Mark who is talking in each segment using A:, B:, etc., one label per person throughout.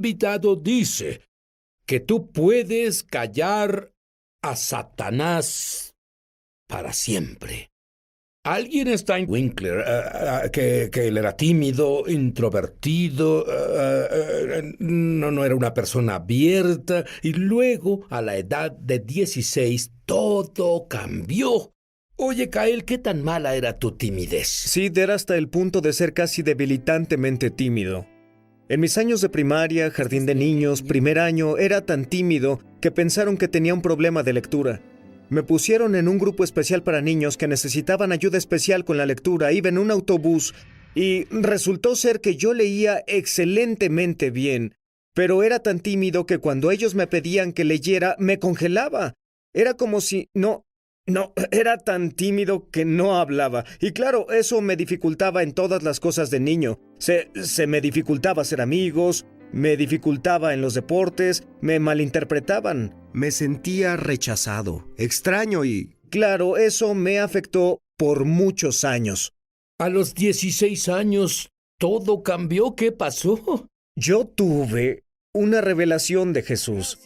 A: invitado dice que tú puedes callar a Satanás para siempre. Alguien está en Winkler, que él era tímido, introvertido, no era una persona abierta, y luego, a la edad de 16, todo cambió. Oye, Kyle, ¿qué tan mala era tu timidez?
B: Sid era hasta el punto de ser casi debilitantemente tímido. En mis años de primaria, jardín de niños, primer año, era tan tímido que pensaron que tenía un problema de lectura. Me pusieron en un grupo especial para niños que necesitaban ayuda especial con la lectura. Iba en un autobús y resultó ser que yo leía excelentemente bien, pero era tan tímido que cuando ellos me pedían que leyera, me congelaba. Era como si... era tan tímido que no hablaba. Y claro, eso me dificultaba en todas las cosas de niño. Se me dificultaba hacer amigos, me dificultaba en los deportes, me malinterpretaban.
C: Me sentía rechazado, extraño y...
B: Claro, eso me afectó por muchos años.
A: A los 16 años, todo cambió. ¿Qué pasó?
B: Yo tuve una revelación de Jesús,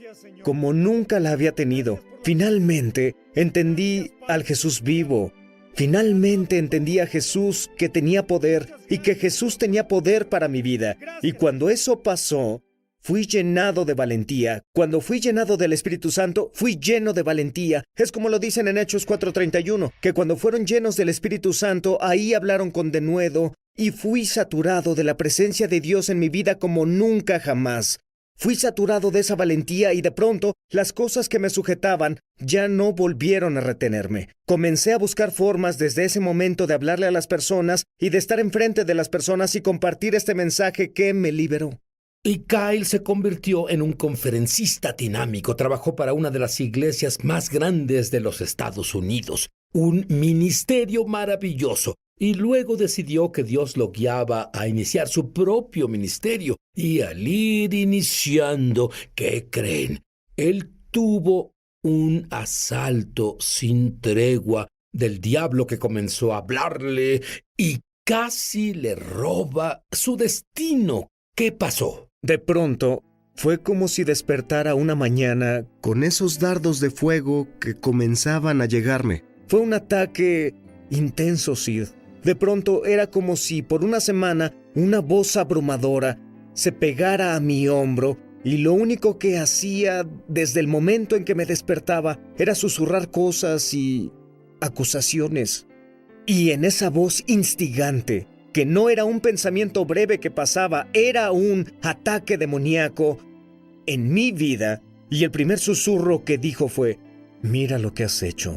B: como nunca la había tenido. Finalmente entendí al Jesús vivo. Finalmente entendí a Jesús que tenía poder y que Jesús tenía poder para mi vida. Y cuando eso pasó, fui llenado de valentía. Cuando fui llenado del Espíritu Santo, fui lleno de valentía. Es como lo dicen en Hechos 4:31, que cuando fueron llenos del Espíritu Santo, ahí hablaron con denuedo y fui saturado de la presencia de Dios en mi vida como nunca jamás. Fui saturado de esa valentía y de pronto las cosas que me sujetaban ya no volvieron a retenerme. Comencé a buscar formas desde ese momento de hablarle a las personas y de estar enfrente de las personas y compartir este mensaje que me liberó.
A: Y Kyle se convirtió en un conferencista dinámico. Trabajó para una de las iglesias más grandes de los Estados Unidos. Un ministerio maravilloso. Y luego decidió que Dios lo guiaba a iniciar su propio ministerio. Y al ir iniciando, ¿qué creen? Él tuvo un asalto sin tregua del diablo que comenzó a hablarle y casi le roba su destino. ¿Qué pasó?
B: De pronto, fue como si despertara una mañana
C: con esos dardos de fuego que comenzaban a llegarme.
B: Fue un ataque intenso, Sid. De pronto era como si por una semana una voz abrumadora se pegara a mi hombro y lo único que hacía desde el momento en que me despertaba era susurrar cosas y acusaciones. Y en esa voz instigante, que no era un pensamiento breve que pasaba, era un ataque demoníaco en mi vida, y el primer susurro que dijo fue: «Mira lo que has hecho,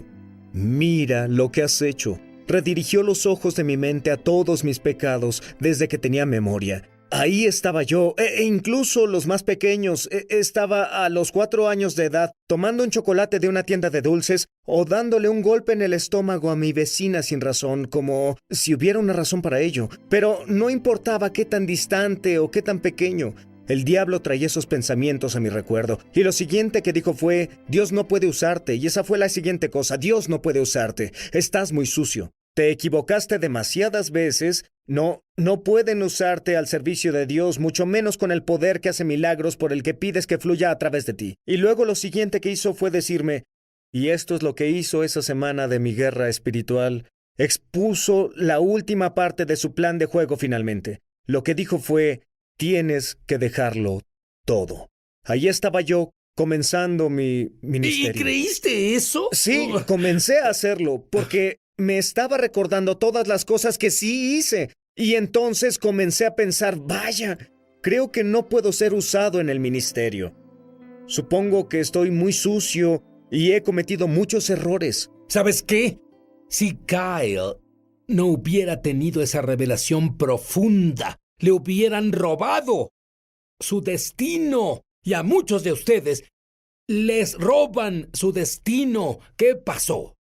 B: mira lo que has hecho». Redirigió los ojos de mi mente a todos mis pecados desde que tenía memoria. Ahí estaba yo, incluso los más pequeños. Estaba a los 4 años de edad, tomando un chocolate de una tienda de dulces o dándole un golpe en el estómago a mi vecina sin razón, como si hubiera una razón para ello. Pero no importaba qué tan distante o qué tan pequeño. El diablo traía esos pensamientos a mi recuerdo. Y lo siguiente que dijo fue: «Dios no puede usarte». Y esa fue la siguiente cosa: «Dios no puede usarte. Estás muy sucio. Te equivocaste demasiadas veces. No pueden usarte al servicio de Dios, mucho menos con el poder que hace milagros por el que pides que fluya a través de ti». Y luego lo siguiente que hizo fue decirme, y esto es lo que hizo esa semana de mi guerra espiritual, expuso la última parte de su plan de juego finalmente. Lo que dijo fue: «Tienes que dejarlo todo». Ahí estaba yo, comenzando mi ministerio.
A: ¿Y creíste eso?
B: Sí, comencé a hacerlo, porque me estaba recordando todas las cosas que sí hice. Y entonces comencé a pensar: vaya, creo que no puedo ser usado en el ministerio. Supongo que estoy muy sucio y he cometido muchos errores.
A: ¿Sabes qué? Si Kyle no hubiera tenido esa revelación profunda, le hubieran robado su destino. Y a muchos de ustedes les roban su destino. ¿Qué pasó?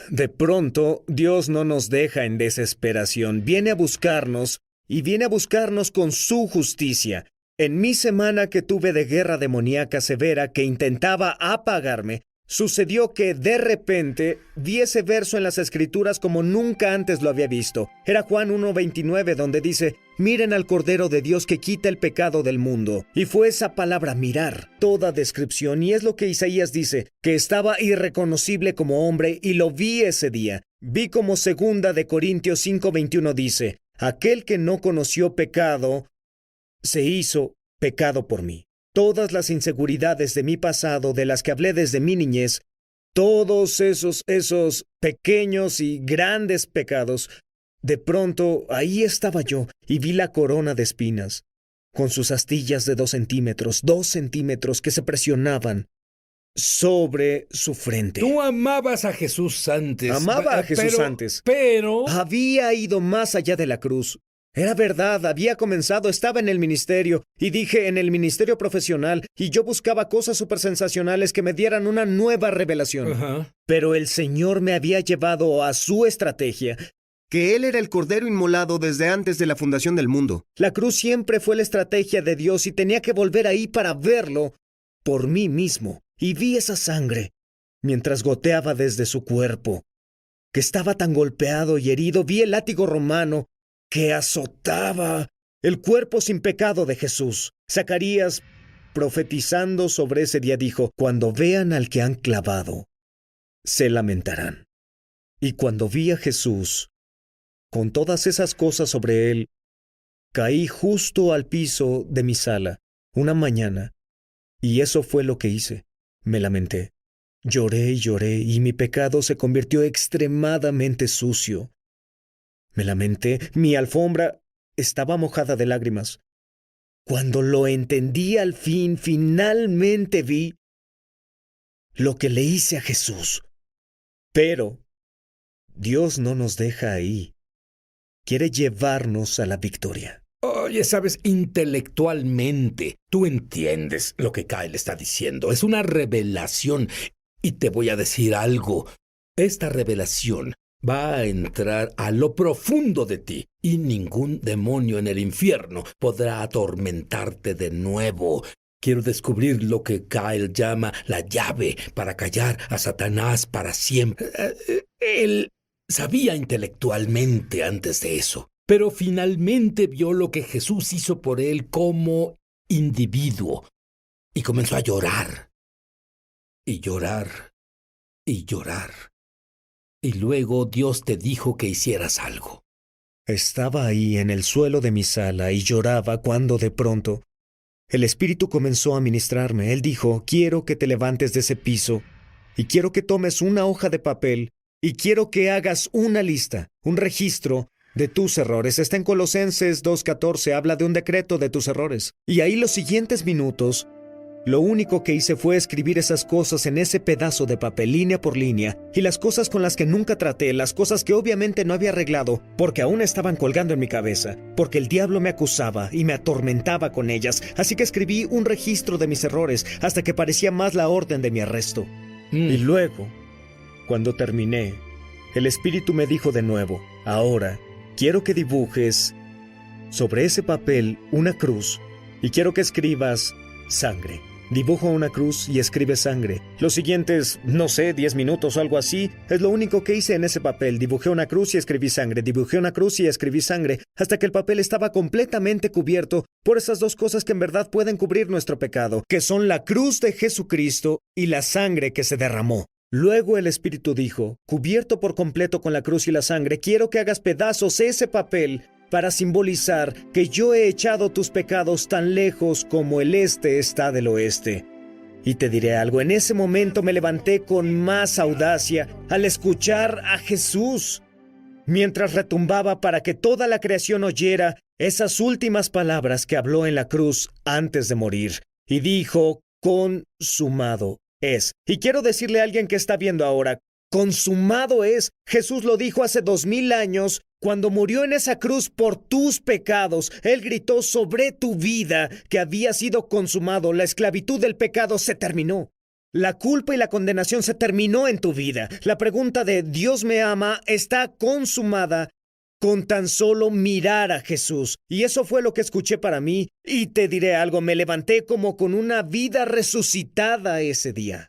B: De pronto, Dios no nos deja en desesperación. Viene a buscarnos y viene a buscarnos con su justicia. En mi semana que tuve de guerra demoníaca severa que intentaba apagarme, Sucedió que de repente vi ese verso en las Escrituras como nunca antes lo había visto. Era Juan 1:29 donde dice: miren al Cordero de Dios que quita el pecado del mundo. Y fue esa palabra mirar, toda descripción, y es lo que Isaías dice, que estaba irreconocible como hombre, y lo vi ese día. Vi como 2 Corintios 5:21 dice: aquel que no conoció pecado se hizo pecado por mí. Todas las inseguridades de mi pasado, de las que hablé desde mi niñez, todos esos pequeños y grandes pecados, de pronto ahí estaba yo y vi la corona de espinas, con sus astillas de 2 centímetros que se presionaban sobre su frente.
A: Tú amabas a Jesús antes.
B: Amaba a Jesús antes.
A: Pero
B: había ido más allá de la cruz. Era verdad, había comenzado, estaba en el ministerio, y dije en el ministerio profesional, y yo buscaba cosas supersensacionales que me dieran una nueva revelación.
A: Ajá.
B: Pero el Señor me había llevado a su estrategia.
C: Que Él era el Cordero inmolado desde antes de la fundación del mundo.
B: La cruz siempre fue la estrategia de Dios y tenía que volver ahí para verlo por mí mismo. Y vi esa sangre mientras goteaba desde su cuerpo, que estaba tan golpeado y herido. Vi el látigo romano que azotaba el cuerpo sin pecado de Jesús. Zacarías, profetizando sobre ese día, dijo: cuando vean al que han clavado, se lamentarán. Y cuando vi a Jesús, con todas esas cosas sobre él, caí justo al piso de mi sala una mañana, y eso fue lo que hice. Me lamenté, lloré y lloré, y mi pecado se convirtió extremadamente sucio. Me lamenté, mi alfombra estaba mojada de lágrimas. Cuando lo entendí al fin, finalmente vi lo que le hice a Jesús. Pero Dios no nos deja ahí. Quiere llevarnos a la victoria.
A: Oye, sabes, intelectualmente, tú entiendes lo que Kyle está diciendo. Es una revelación. Y te voy a decir algo. Esta revelación va a entrar a lo profundo de ti, y ningún demonio en el infierno podrá atormentarte de nuevo. Quiero descubrir lo que Kyle llama la llave para callar a Satanás para siempre. Él sabía intelectualmente antes de eso, pero finalmente vio lo que Jesús hizo por él como individuo y comenzó a llorar y llorar y llorar. Y luego Dios te dijo que hicieras algo.
B: Estaba ahí en el suelo de mi sala y lloraba cuando de pronto el Espíritu comenzó a ministrarme. Él dijo: quiero que te levantes de ese piso y quiero que tomes una hoja de papel y quiero que hagas una lista, un registro de tus errores. Está en Colosenses 2:14, habla de un decreto de tus errores. Y ahí los siguientes minutos, lo único que hice fue escribir esas cosas en ese pedazo de papel, línea por línea, y las cosas con las que nunca traté, las cosas que obviamente no había arreglado, porque aún estaban colgando en mi cabeza, porque el diablo me acusaba y me atormentaba con ellas. Así que escribí un registro de mis errores hasta que parecía más la orden de mi arresto. Y luego, cuando terminé, el Espíritu me dijo de nuevo: ahora quiero que dibujes sobre ese papel una cruz y quiero que escribas sangre. Dibujo una cruz y escribe sangre. Los siguientes, 10 minutos o algo así, es lo único que hice en ese papel. Dibujé una cruz y escribí sangre. Dibujé una cruz y escribí sangre, hasta que el papel estaba completamente cubierto por esas dos cosas que en verdad pueden cubrir nuestro pecado, que son la cruz de Jesucristo y la sangre que se derramó. Luego el Espíritu dijo: cubierto por completo con la cruz y la sangre, quiero que hagas pedazos ese papel para simbolizar que yo he echado tus pecados tan lejos como el este está del oeste. Y te diré algo, en ese momento me levanté con más audacia al escuchar a Jesús, mientras retumbaba para que toda la creación oyera esas últimas palabras que habló en la cruz antes de morir. Y dijo: consumado es. Y quiero decirle a alguien que está viendo ahora: consumado es. Jesús lo dijo hace 2000 años, cuando murió en esa cruz por tus pecados. Él gritó sobre tu vida que había sido consumado. La esclavitud del pecado se terminó. La culpa y la condenación se terminó en tu vida. La pregunta de Dios me ama está consumada con tan solo mirar a Jesús. Y eso fue lo que escuché para mí. Y te diré algo, me levanté como con una vida resucitada ese día.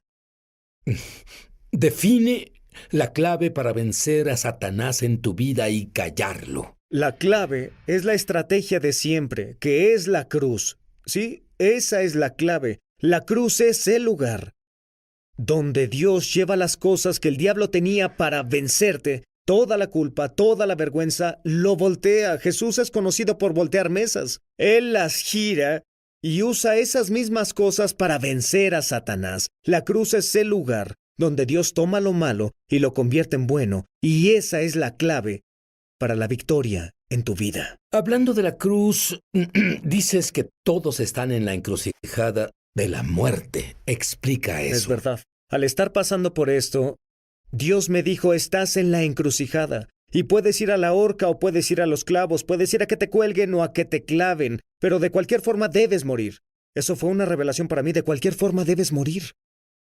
A: Define la clave para vencer a Satanás en tu vida y callarlo.
B: La clave es la estrategia de siempre, que es la cruz. ¿Sí? Esa es la clave. La cruz es el lugar donde Dios lleva las cosas que el diablo tenía para vencerte. Toda la culpa, toda la vergüenza, lo voltea. Jesús es conocido por voltear mesas. Él las gira y usa esas mismas cosas para vencer a Satanás. La cruz es el lugar donde Dios toma lo malo y lo convierte en bueno. Y esa es la clave para la victoria en tu vida.
A: Hablando de la cruz, dices que todos están en la encrucijada de la muerte. Explica eso.
B: Es verdad. Al estar pasando por esto, Dios me dijo, estás en la encrucijada. Y puedes ir a la horca o puedes ir a los clavos, puedes ir a que te cuelguen o a que te claven, pero de cualquier forma debes morir. Eso fue una revelación para mí, de cualquier forma debes morir.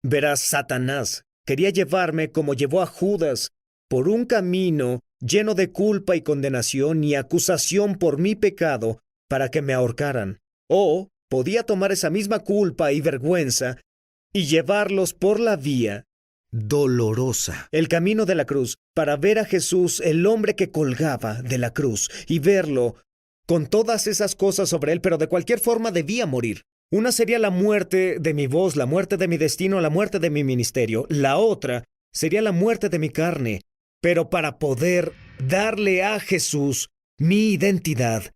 B: Verás, Satanás quería llevarme como llevó a Judas, por un camino lleno de culpa y condenación y acusación por mi pecado para que me ahorcaran. O podía tomar esa misma culpa y vergüenza y llevarlos por la vía
C: dolorosa.
B: el camino de la cruz, para ver a Jesús, el hombre que colgaba de la cruz, y verlo con todas esas cosas sobre él, pero de cualquier forma debía morir. Una sería la muerte de mi voz, la muerte de mi destino, la muerte de mi ministerio. La otra sería la muerte de mi carne, pero para poder darle a Jesús mi identidad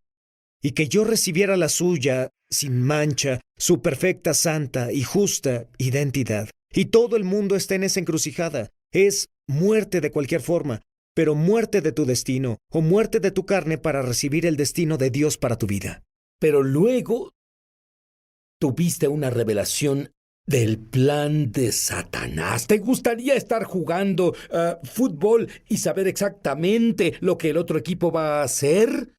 B: y que yo recibiera la suya sin mancha, su perfecta, santa y justa identidad. Y todo el mundo está en esa encrucijada. Es muerte de cualquier forma, pero muerte de tu destino o muerte de tu carne para recibir el destino de Dios para tu vida.
A: Pero luego tuviste una revelación del plan de Satanás. ¿Te gustaría estar jugando fútbol y saber exactamente lo que el otro equipo va a hacer?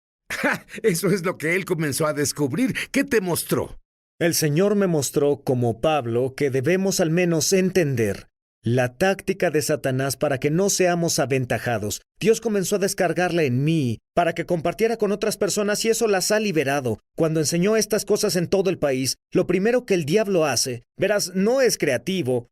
A: Eso es lo que él comenzó a descubrir. ¿Qué te mostró?
B: El Señor me mostró, como Pablo, que debemos al menos entender la táctica de Satanás para que no seamos aventajados. Dios comenzó a descargarla en mí para que compartiera con otras personas y eso las ha liberado. Cuando enseñó estas cosas en todo el país, lo primero que el diablo hace, verás, no es creativo,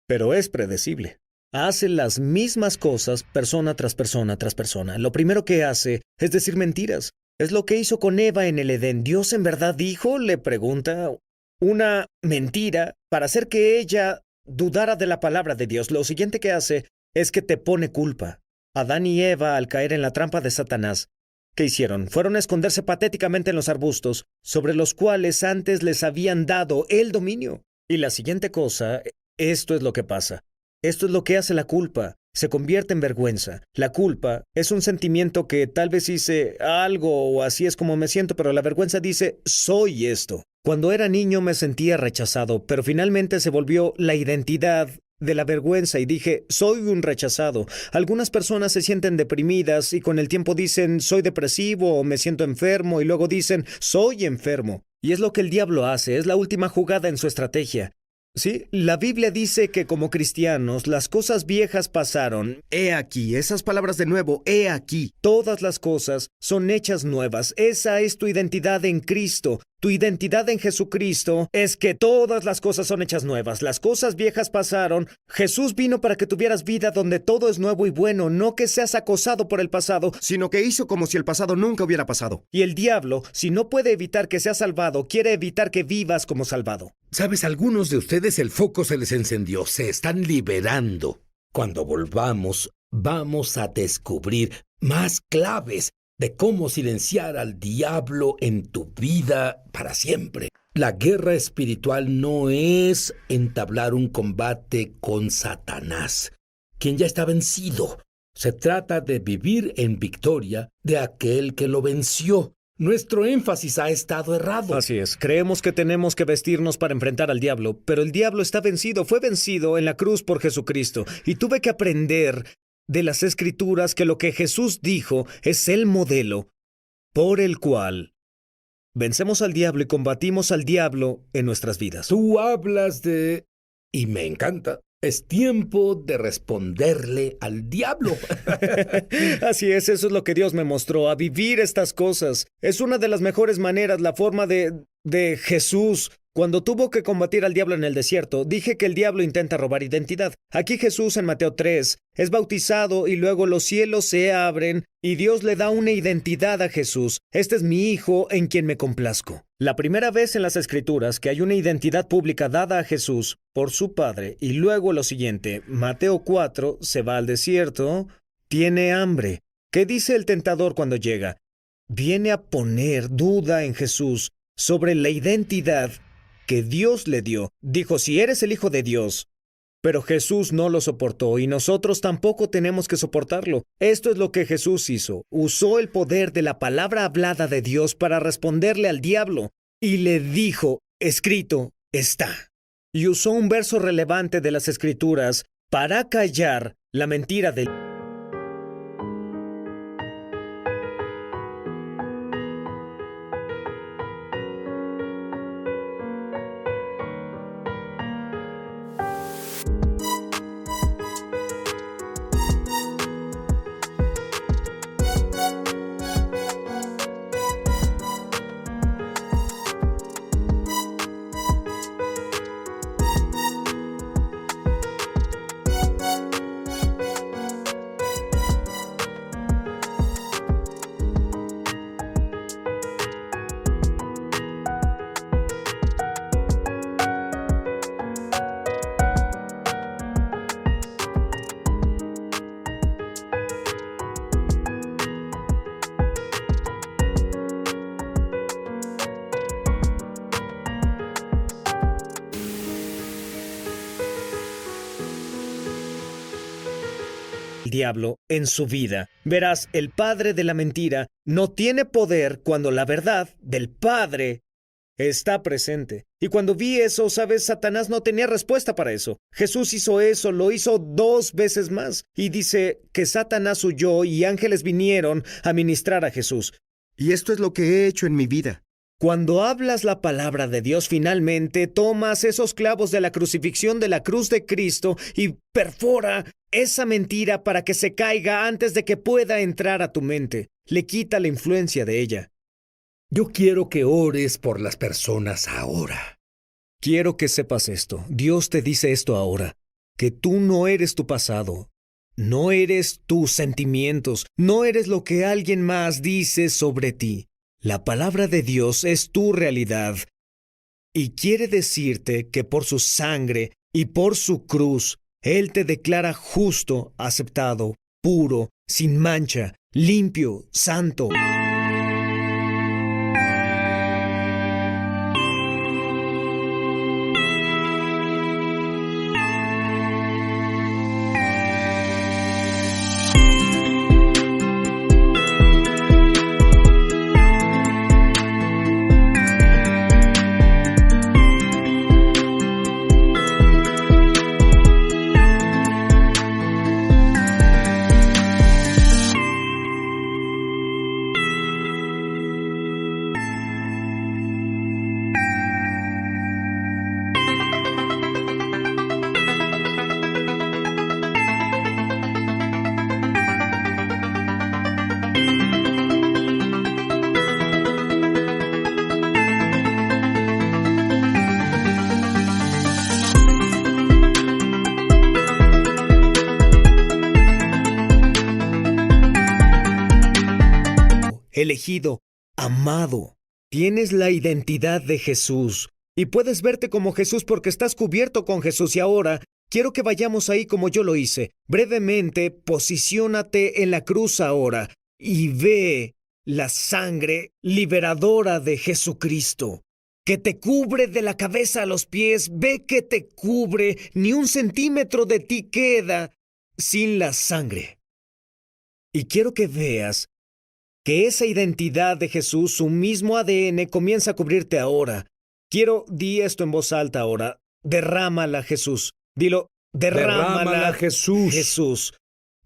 B: pero es predecible. Hace las mismas cosas persona tras persona tras persona. Lo primero que hace es decir mentiras. Es lo que hizo con Eva en el Edén. ¿Dios en verdad dijo? Le pregunta. Una mentira para hacer que ella dudara de la palabra de Dios. Lo siguiente que hace es que te pone culpa. Adán y Eva, al caer en la trampa de Satanás, ¿qué hicieron? Fueron a esconderse patéticamente en los arbustos, sobre los cuales antes les habían dado el dominio. Y la siguiente cosa, esto es lo que pasa. Esto es lo que hace la culpa. Se convierte en vergüenza. La culpa es un sentimiento que tal vez hice algo o así es como me siento, pero la vergüenza dice, soy esto. Cuando era niño me sentía rechazado, pero finalmente se volvió la identidad de la vergüenza y dije, soy un rechazado. Algunas personas se sienten deprimidas y con el tiempo dicen, soy depresivo o me siento enfermo y luego dicen, soy enfermo. Y es lo que el diablo hace, es la última jugada en su estrategia. Sí, la Biblia dice que como cristianos las cosas viejas pasaron.
C: He aquí, esas palabras de nuevo, he aquí.
B: Todas las cosas son hechas nuevas. Esa es tu identidad en Cristo. Tu identidad en Jesucristo es que todas las cosas son hechas nuevas. Las cosas viejas pasaron. Jesús vino para que tuvieras vida donde todo es nuevo y bueno, no que seas acosado por el pasado,
C: Sino que hizo como si el pasado nunca hubiera pasado.
B: y el diablo, si no puede evitar que seas salvado, quiere evitar que vivas como salvado.
A: Sabes, algunos de ustedes el foco se les encendió, se están liberando. Cuando volvamos, vamos a descubrir más claves de cómo silenciar al diablo en tu vida para siempre. La guerra espiritual no es entablar un combate con Satanás, quien ya está vencido. Se trata de vivir en victoria de aquel que lo venció. Nuestro énfasis ha estado errado.
B: Así es, creemos que tenemos que vestirnos para enfrentar al diablo, pero el diablo está vencido, fue vencido en la cruz por Jesucristo, y tuve que aprender de las Escrituras que lo que Jesús dijo es el modelo por el cual vencemos al diablo y combatimos al diablo en nuestras vidas.
A: Tú hablas de... y me encanta. Es tiempo de responderle al diablo.
B: Así es, eso es lo que Dios me mostró, a vivir estas cosas. Es una de las mejores maneras, la forma de Jesús Cuando tuvo que combatir al diablo en el desierto, dije que el diablo intenta robar identidad. Aquí Jesús en Mateo 3 es bautizado y luego los cielos se abren y Dios le da una identidad a Jesús. Este es mi Hijo en quien me complazco. La primera vez en las Escrituras que hay una identidad pública dada a Jesús por su Padre. Y luego lo siguiente, Mateo 4 se va al desierto, tiene hambre. ¿Qué dice el tentador cuando llega? Viene a poner duda en Jesús sobre la identidad que Dios le dio. Dijo, si eres el Hijo de Dios. Pero Jesús no lo soportó y nosotros tampoco tenemos que soportarlo. Esto es lo que Jesús hizo. Usó el poder de la palabra hablada de Dios para responderle al diablo y le dijo, escrito está. Y usó un verso relevante de las Escrituras para callar la mentira del diablo en su vida. Verás, el padre de la mentira no tiene poder cuando la verdad del Padre está presente. Y cuando vi eso, sabes, Satanás no tenía respuesta para eso. Jesús hizo eso, lo hizo 2 veces más. Y dice que Satanás huyó y ángeles vinieron a ministrar a Jesús.
C: Y esto es lo que he hecho en mi vida.
B: Cuando hablas la palabra de Dios, finalmente tomas esos clavos de la crucifixión de la cruz de Cristo y perfora esa mentira para que se caiga antes de que pueda entrar a tu mente. Le quita la influencia de ella.
A: Yo quiero que ores por las personas ahora.
B: Quiero que sepas esto. Dios te dice esto ahora, que tú no eres tu pasado, no eres tus sentimientos, no eres lo que alguien más dice sobre ti. La palabra de Dios es tu realidad y quiere decirte que por su sangre y por su cruz, Él te declara justo, aceptado, puro, sin mancha, limpio, santo. Elegido, amado. Tienes la identidad de Jesús y puedes verte como Jesús porque estás cubierto con Jesús. Y ahora quiero que vayamos ahí como yo lo hice. Brevemente, posiciónate en la cruz ahora y ve la sangre liberadora de Jesucristo, que te cubre de la cabeza a los pies. Ve que te cubre, ni 1 centímetro de ti queda sin la sangre. Y quiero que veas que esa identidad de Jesús, su mismo ADN, comienza a cubrirte ahora. Di esto en voz alta ahora. Derrámala, Jesús. Dilo, derrámala,
A: Jesús.
B: Jesús.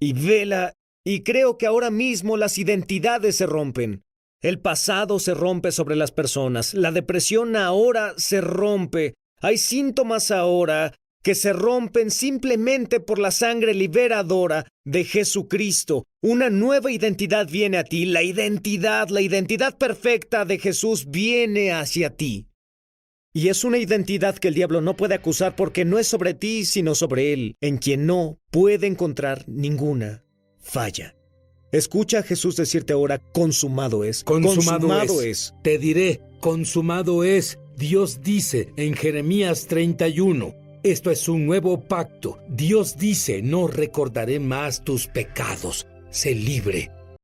B: Y vela, y creo que ahora mismo las identidades se rompen. El pasado se rompe sobre las personas. La depresión ahora se rompe. Hay síntomas ahora que se rompen simplemente por la sangre liberadora de Jesucristo. Una nueva identidad viene a ti. La identidad perfecta de Jesús viene hacia ti. Y es una identidad que el diablo no puede acusar porque no es sobre ti, sino sobre él, en quien no puede encontrar ninguna falla. Escucha a Jesús decirte ahora, consumado es.
A: Consumado es. Te diré, consumado es. Dios dice en Jeremías 31, esto es un nuevo pacto. Dios dice, no recordaré más tus pecados. Sé libre.